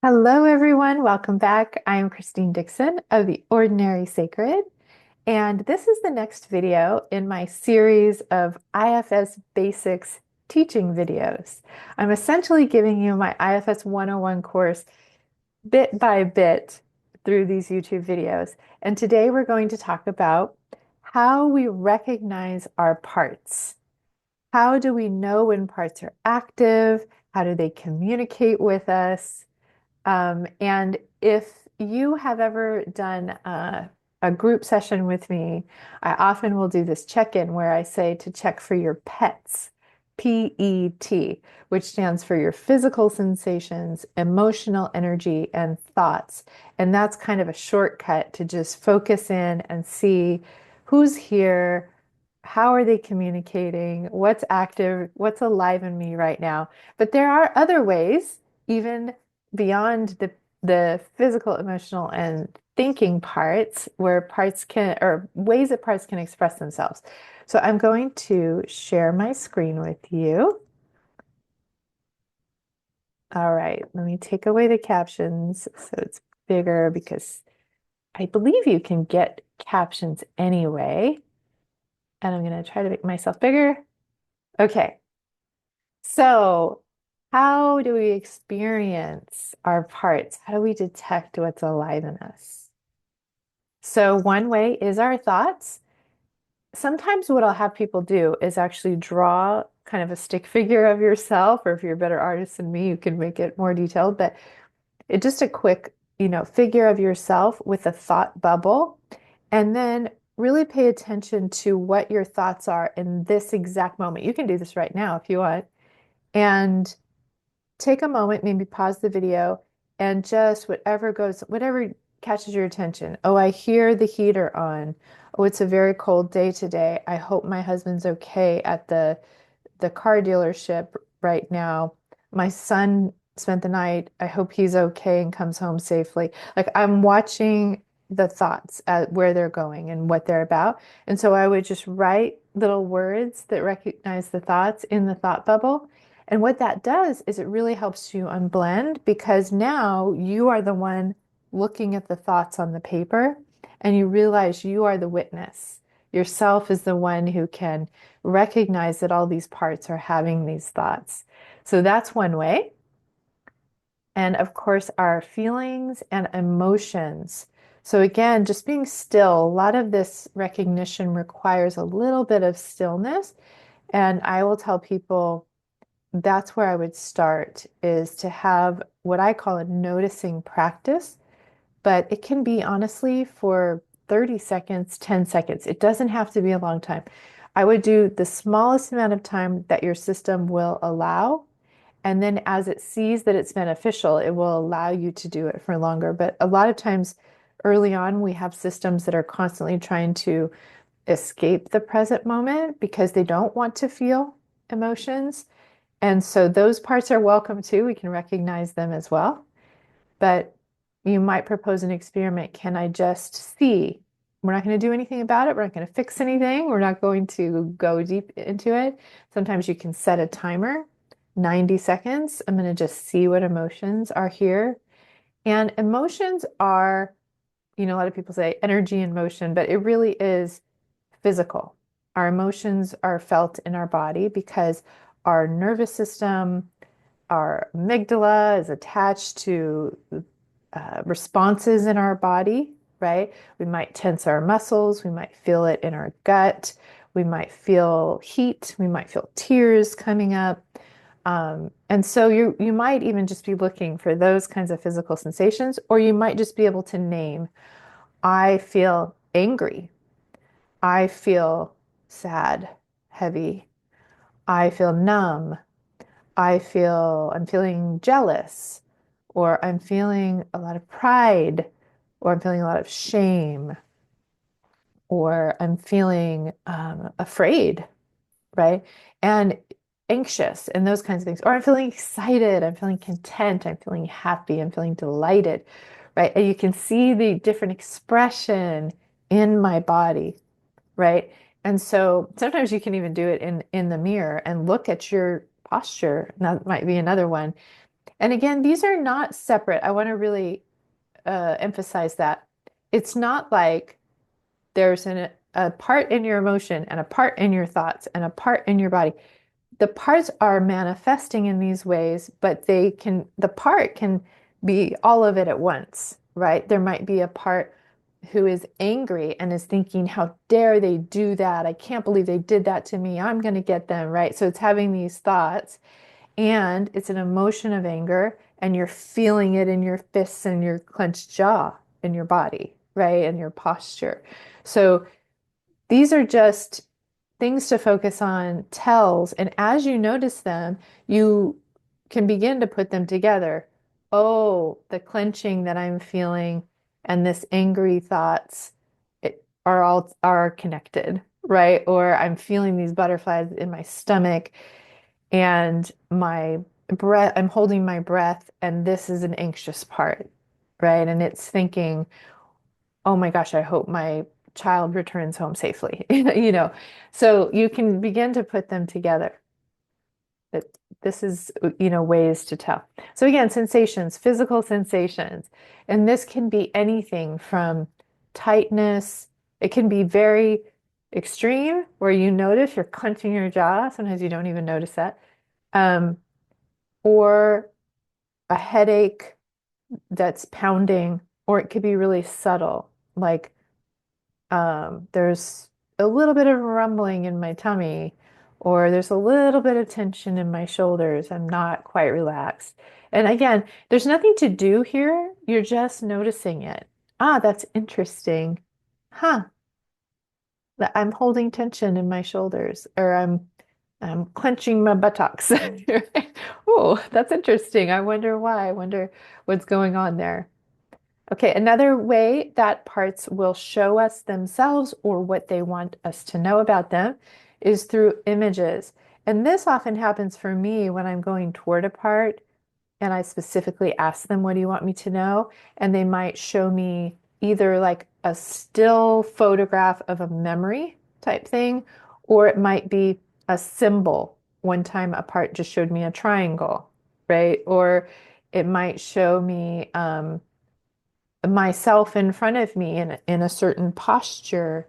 Hello, everyone. Welcome back. I am Christine Dixon of The Ordinary Sacred, and this is the next video in my series of IFS Basics teaching videos. I'm essentially giving you my IFS 101 course bit by bit through these YouTube videos. And today we're going to talk about how we recognize our parts. How do we know when parts are active? How do they communicate with us? And if you have ever done a group session with me, I often will do this check-in where I say to check for your PETs, P-E-T, which stands for your physical sensations, emotional energy, and thoughts. And that's kind of a shortcut to just focus in and see who's here, how are they communicating, what's active, what's alive in me right now. But there are other ways, even beyond the physical, emotional, and thinking parts where parts can, or ways that parts can express themselves. So I'm going to share my screen with you. All right, let me take away the captions so it's bigger because I believe you can get captions anyway. And I'm going to try to make myself bigger. Okay, so how do we experience our parts? How do we detect what's alive in us? So one way is our thoughts. Sometimes what I'll have people do is actually draw kind of a stick figure of yourself, or if you're a better artist than me, you can make it more detailed, but it just a quick, figure of yourself with a thought bubble. And then really pay attention to what your thoughts are in this exact moment. You can do this right now if you want. And take a moment, maybe pause the video, and just whatever catches your attention. Oh, I hear the heater on. Oh, it's a very cold day today. I hope my husband's okay at the car dealership right now. My son spent the night. I hope he's okay and comes home safely. Like I'm watching the thoughts at where they're going and what they're about. And so I would just write little words that recognize the thoughts in the thought bubble. And what that does is it really helps you unblend because now you are the one looking at the thoughts on the paper and you realize you are the witness. Yourself is the one who can recognize that all these parts are having these thoughts. So that's one way. And of course, our feelings and emotions. So again, just being still, a lot of this recognition requires a little bit of stillness. And I will tell people that's where I would start is to have what I call a noticing practice, but it can be honestly for 30 seconds, 10 seconds. It doesn't have to be a long time. I would do the smallest amount of time that your system will allow. And then as it sees that it's beneficial, it will allow you to do it for longer. But a lot of times early on, we have systems that are constantly trying to escape the present moment because they don't want to feel emotions. And so those parts are welcome too. We can recognize them as well. But you might propose an experiment. Can I just see? We're not going to do anything about it. We're not going to fix anything. We're not going to go deep into it. Sometimes you can set a timer, 90 seconds. I'm going to just see what emotions are here. And emotions are, a lot of people say energy and motion, but it really is physical. Our emotions are felt in our body because our nervous system, our amygdala is attached to responses in our body, right? We might tense our muscles, we might feel it in our gut, we might feel heat, we might feel tears coming up. And so you might even just be looking for those kinds of physical sensations, or you might just be able to name, I feel angry, I feel sad, heavy, I feel numb, I'm feeling jealous, or I'm feeling a lot of pride, or I'm feeling a lot of shame, or I'm feeling afraid, right? And anxious, and those kinds of things. Or I'm feeling excited, I'm feeling content, I'm feeling happy, I'm feeling delighted, right? And you can see the different expression in my body, right? And so sometimes you can even do it in the mirror and look at your posture. That might be another one And again, these are not separate. I want to really emphasize that. It's not like there's a part in your emotion and a part in your thoughts and a part in your body. The parts are manifesting in these ways, but the part can be all of it at once, right? There might be a part who is angry and is thinking, how dare they do that? I can't believe they did that to me. I'm going to get them, right? So it's having these thoughts and it's an emotion of anger and you're feeling it in your fists and your clenched jaw in your body, right? And your posture. So these are just things to focus on, tells. And as you notice them, you can begin to put them together. Oh, the clenching that I'm feeling and this angry thoughts are connected, right? Or I'm feeling these butterflies in my stomach and my breath, I'm holding my breath, and this is an anxious part, right? And it's thinking, oh my gosh, I hope my child returns home safely, you know. So you can begin to put them together. That this is, ways to tell. So again, sensations, physical sensations. And this can be anything from tightness. It can be very extreme where you notice you're clenching your jaw. Sometimes you don't even notice that. Um, or a headache that's pounding, or it could be really subtle, like there's a little bit of rumbling in my tummy, or there's a little bit of tension in my shoulders. I'm not quite relaxed. And again, there's nothing to do here. You're just noticing it. Ah, that's interesting. Huh. I'm holding tension in my shoulders, or I'm clenching my buttocks. Oh, that's interesting. I wonder why. I wonder what's going on there. Okay, another way that parts will show us themselves or what they want us to know about them is through images. And this often happens for me when I'm going toward a part and I specifically ask them, what do you want me to know? And they might show me either like a still photograph of a memory type thing, or it might be a symbol. One time a part just showed me a triangle, right? Or it might show me myself in front of me in a certain posture,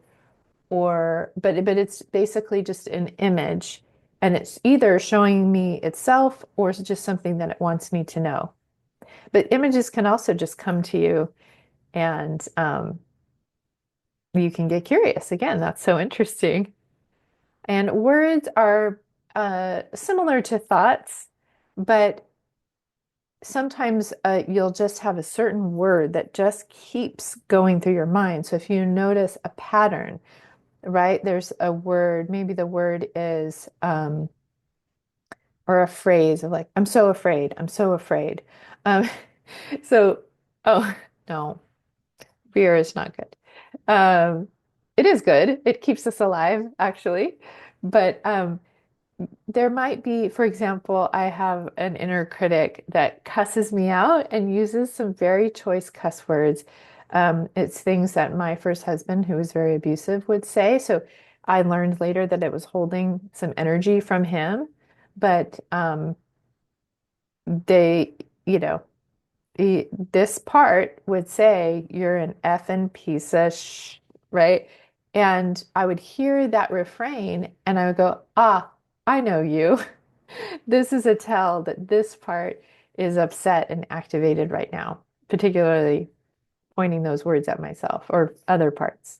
or but it's basically just an image, and it's either showing me itself or it's just something that it wants me to know. But images can also just come to you, and you can get curious. Again, that's so interesting. And words are similar to thoughts, but sometimes you'll just have a certain word that just keeps going through your mind. So if you notice a pattern, right, there's a word, maybe the word is, or a phrase of like, I'm so afraid, I'm so afraid. Um, so, oh, no, fear is not good. Um, it is good. It keeps us alive, actually. But there might be, for example, I have an inner critic that cusses me out and uses some very choice cuss words. It's things that my first husband, who was very abusive, would say. So I learned later that it was holding some energy from him. But they, you know, this part would say, you're an effing piece of right? And I would hear that refrain and I would go, ah, I know you. This is a tell that this part is upset and activated right now, particularly pointing those words at myself or other parts.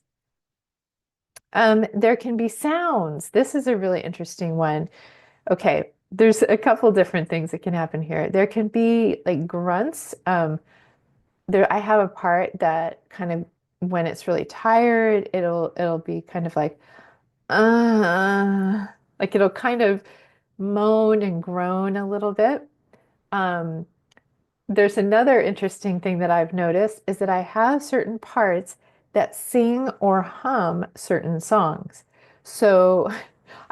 There can be sounds. This is a really interesting one. Okay, there's a couple different things that can happen here. There can be like grunts. I have a part that kind of when it's really tired, it'll be kind of uh, like it'll kind of moan and groan a little bit. Um, there's another interesting thing that I've noticed is that I have certain parts that sing or hum certain songs. So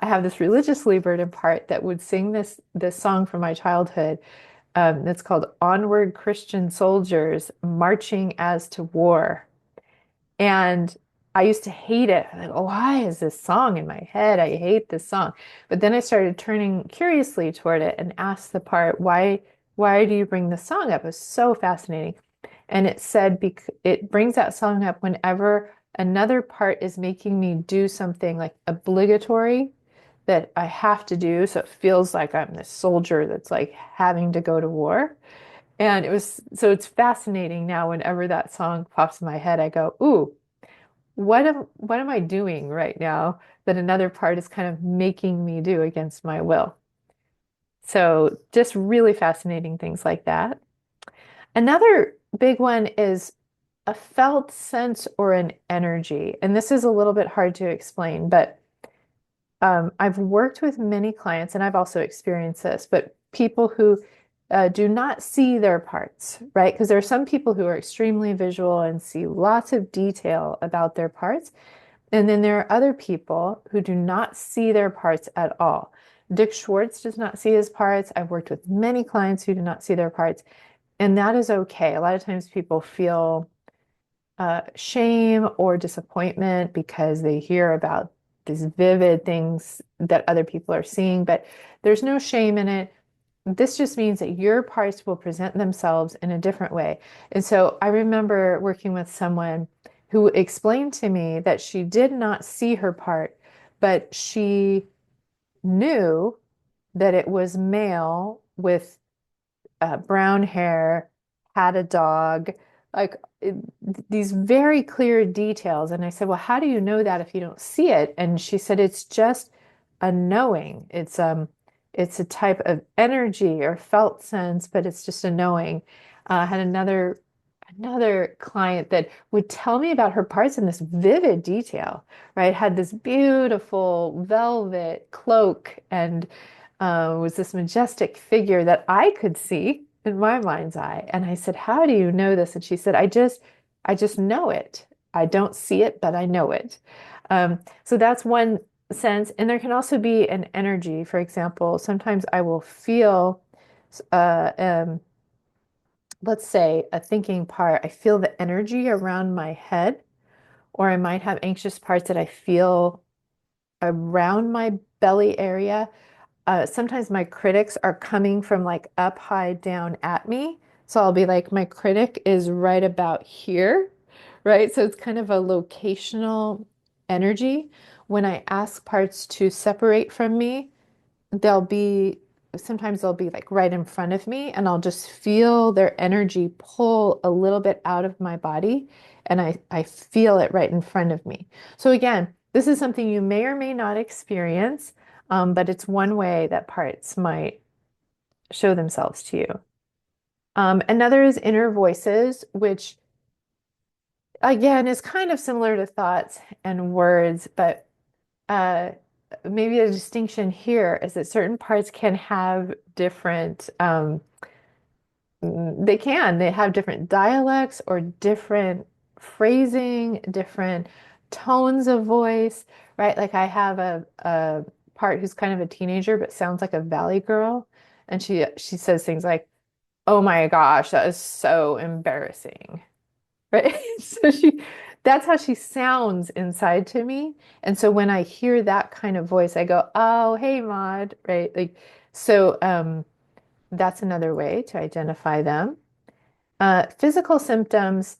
I have this religiously burdened part that would sing this song from my childhood. It's called Onward Christian Soldiers Marching as to War. And I used to hate it. I'm like, why is this song in my head? I hate this song. But then I started turning curiously toward it and asked the part, why do you bring this song up? It was so fascinating. And it said it brings that song up whenever another part is making me do something like obligatory that I have to do. So it feels like I'm this soldier that's like having to go to war. And so it's fascinating now whenever that song pops in my head, I go, ooh, what am I doing right now that another part is kind of making me do against my will? So just really fascinating things like that. Another big one is a felt sense or an energy. And this is a little bit hard to explain, but I've worked with many clients, and I've also experienced this, but people who do not see their parts, right? Because there are some people who are extremely visual and see lots of detail about their parts. And then there are other people who do not see their parts at all. Dick Schwartz does not see his parts. I've worked with many clients who do not see their parts, and that is okay. A lot of times people feel shame or disappointment because they hear about these vivid things that other people are seeing, but there's no shame in it. This just means that your parts will present themselves in a different way. And so I remember working with someone who explained to me that she did not see her part, but she knew that it was male with brown hair, had a dog, like these very clear details. And I said, well, how do you know that if you don't see it? And she said, it's just a knowing. It's a type of energy or felt sense, but it's just a knowing. I had another client that would tell me about her parts in this vivid detail, right? Had this beautiful velvet cloak and was this majestic figure that I could see in my mind's eye. And I said, how do you know this? And she said, I just know it. I don't see it, but I know it. So that's one sense. And there can also be an energy. For example, sometimes I will feel, uh, um, let's say, a thinking part. I feel the energy around my head, or I might have anxious parts that I feel around my belly area. Sometimes my critics are coming from like up high down at me. So I'll be like, my critic is right about here, right? So it's kind of a locational energy. When I ask parts to separate from me, they'll be sometimes they'll be like right in front of me, and I'll just feel their energy pull a little bit out of my body, and I feel it right in front of me. So again, this is something you may or may not experience, but it's one way that parts might show themselves to you. Another is inner voices, which again is kind of similar to thoughts and words, but uh, maybe a distinction here is that certain parts can have different, they have different dialects or different phrasing, different tones of voice, right? Like I have a part who's kind of a teenager but sounds like a valley girl, and she says things like, "Oh my gosh, that is so embarrassing." Right? So that's how she sounds inside to me. And so when I hear that kind of voice, I go, "Oh, hey, Maud," right? Like, so that's another way to identify them. Physical symptoms,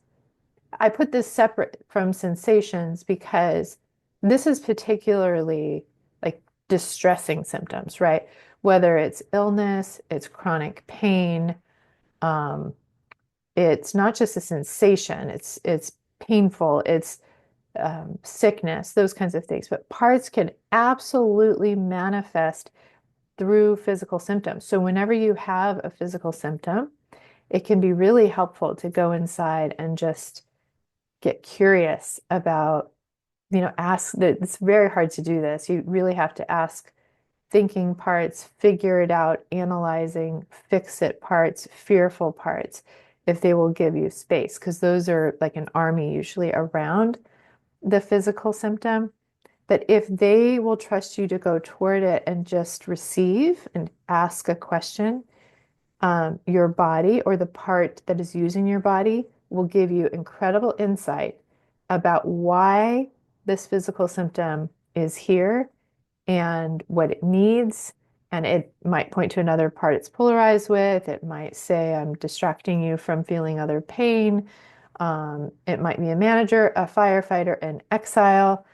I put this separate from sensations because this is particularly like distressing symptoms, right? Whether it's illness, it's chronic pain, um, it's not just a sensation, it's painful, it's sickness, those kinds of things. But parts can absolutely manifest through physical symptoms. So whenever you have a physical symptom, it can be really helpful to go inside and just get curious about, ask that it's very hard to do this. You really have to ask thinking parts, figure it out, analyzing, fix it parts, fearful parts, if they will give you space, because those are like an army usually around the physical symptom. But if they will trust you to go toward it and just receive and ask a question, your body or the part that is using your body will give you incredible insight about why this physical symptom is here and what it needs And it might point to another part it's polarized with. It might say, I'm distracting you from feeling other pain. It might be a manager, a firefighter, an exile,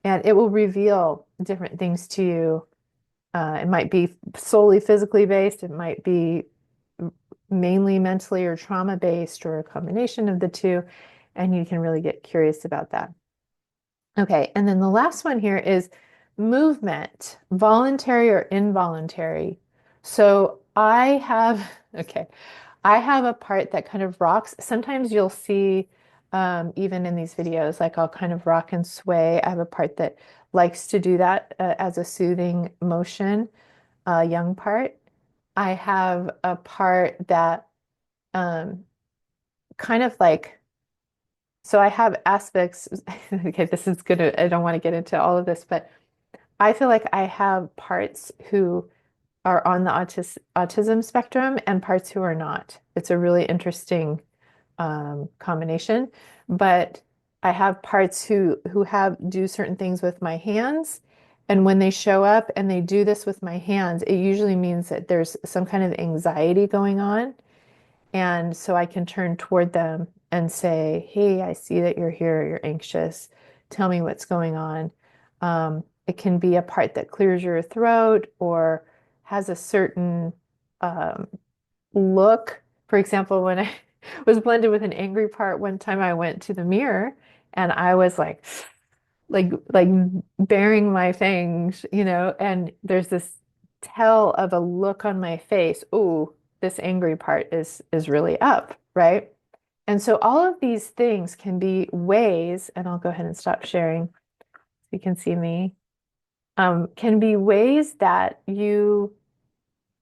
and it will reveal different things to you. It might be solely physically based. It might be mainly mentally or trauma based or a combination of the two. And you can really get curious about that. Okay, and then the last one here is movement, voluntary or involuntary. So okay, I have a part that kind of rocks. Sometimes you'll see, even in these videos, like I'll kind of rock and sway. I have a part that likes to do that as a soothing motion, young part. I have a part that um, kind of like, so I have aspects. Okay, I don't want to get into all of this, but I feel like I have parts who are on the autism spectrum and parts who are not. It's a really interesting combination, but I have parts who have do certain things with my hands, and when they show up and they do this with my hands, it usually means that there's some kind of anxiety going on, and so I can turn toward them and say, "Hey, I see that you're here. You're anxious. Tell me what's going on." It can be a part that clears your throat or has a certain um, look. For example, when I was blended with an angry part, one time I went to the mirror and I was like baring my fangs, and there's this tell of a look on my face. Ooh, this angry part is really up, right? And so all of these things can be ways, and I'll go ahead and stop sharing so you can see me, can be ways that you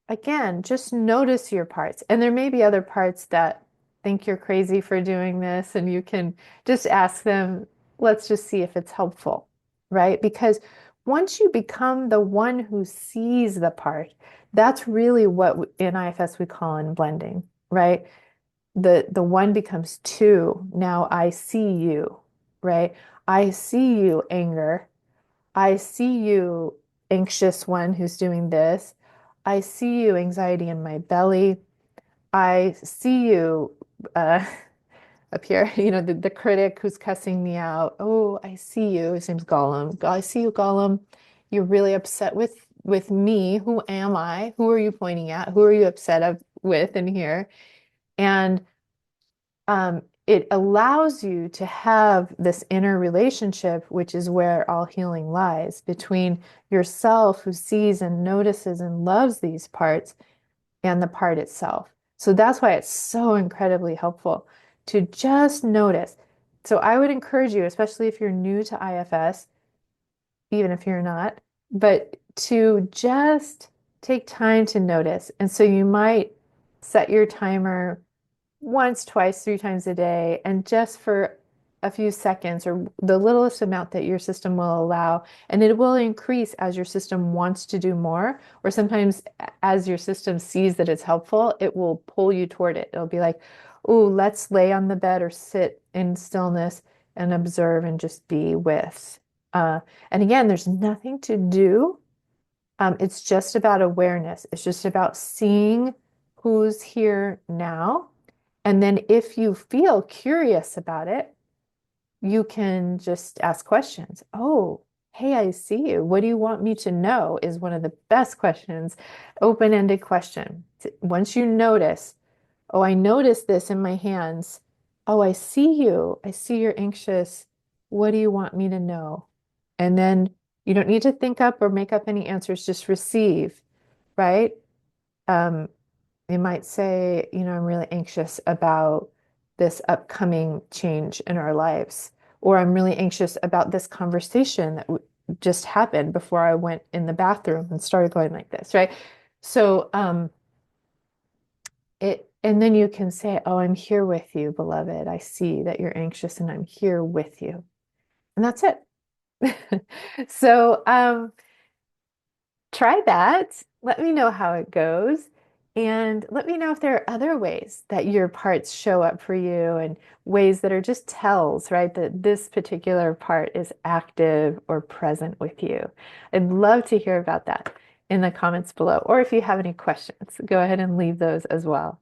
again, just notice your parts. And there may be other parts that think you're crazy for doing this, and you can just ask them, let's just see if it's helpful, right? Because once you become the one who sees the part, that's really what in IFS we call in blending, right? The one becomes two. Now I see you, right? I see you, anger. I see you, anxious one who's doing this. I see you, anxiety in my belly. I see you up here, the critic who's cussing me out. Oh, I see you. His name's Gollum. I see you, Gollum. You're really upset with me. Who am I? Who are you pointing at? Who are you upset with in here? And it allows you to have this inner relationship, which is where all healing lies, between yourself who sees and notices and loves these parts and the part itself. So that's why it's so incredibly helpful to just notice. So I would encourage you, especially if you're new to IFS, even if you're not, but to just take time to notice. And so you might set your timer once, twice, three times a day, and just for a few seconds or the littlest amount that your system will allow. And it will increase as your system wants to do more, or sometimes as your system sees that it's helpful, it will pull you toward it. It'll be like, oh, let's lay on the bed or sit in stillness and observe and just be with. And again, there's nothing to do. It's just about awareness. It's just about seeing who's here now. And then if you feel curious about it, you can just ask questions. Oh, hey, I see you. What do you want me to know? Is one of the best questions. Open-ended question. Once you notice, oh, I noticed this in my hands. Oh, I see you. I see you're anxious. What do you want me to know? And then you don't need to think up or make up any answers, just receive, right? Um, they might say, I'm really anxious about this upcoming change in our lives, or I'm really anxious about this conversation that just happened before I went in the bathroom and started going like this, right? So, and then you can say, oh, I'm here with you, beloved. I see that you're anxious and I'm here with you. And that's it. So, try that. Let me know how it goes. And let me know if there are other ways that your parts show up for you and ways that are just tells, right? That this particular part is active or present with you. I'd love to hear about that. in the comments below. Or if you have any questions, go ahead and leave those as well.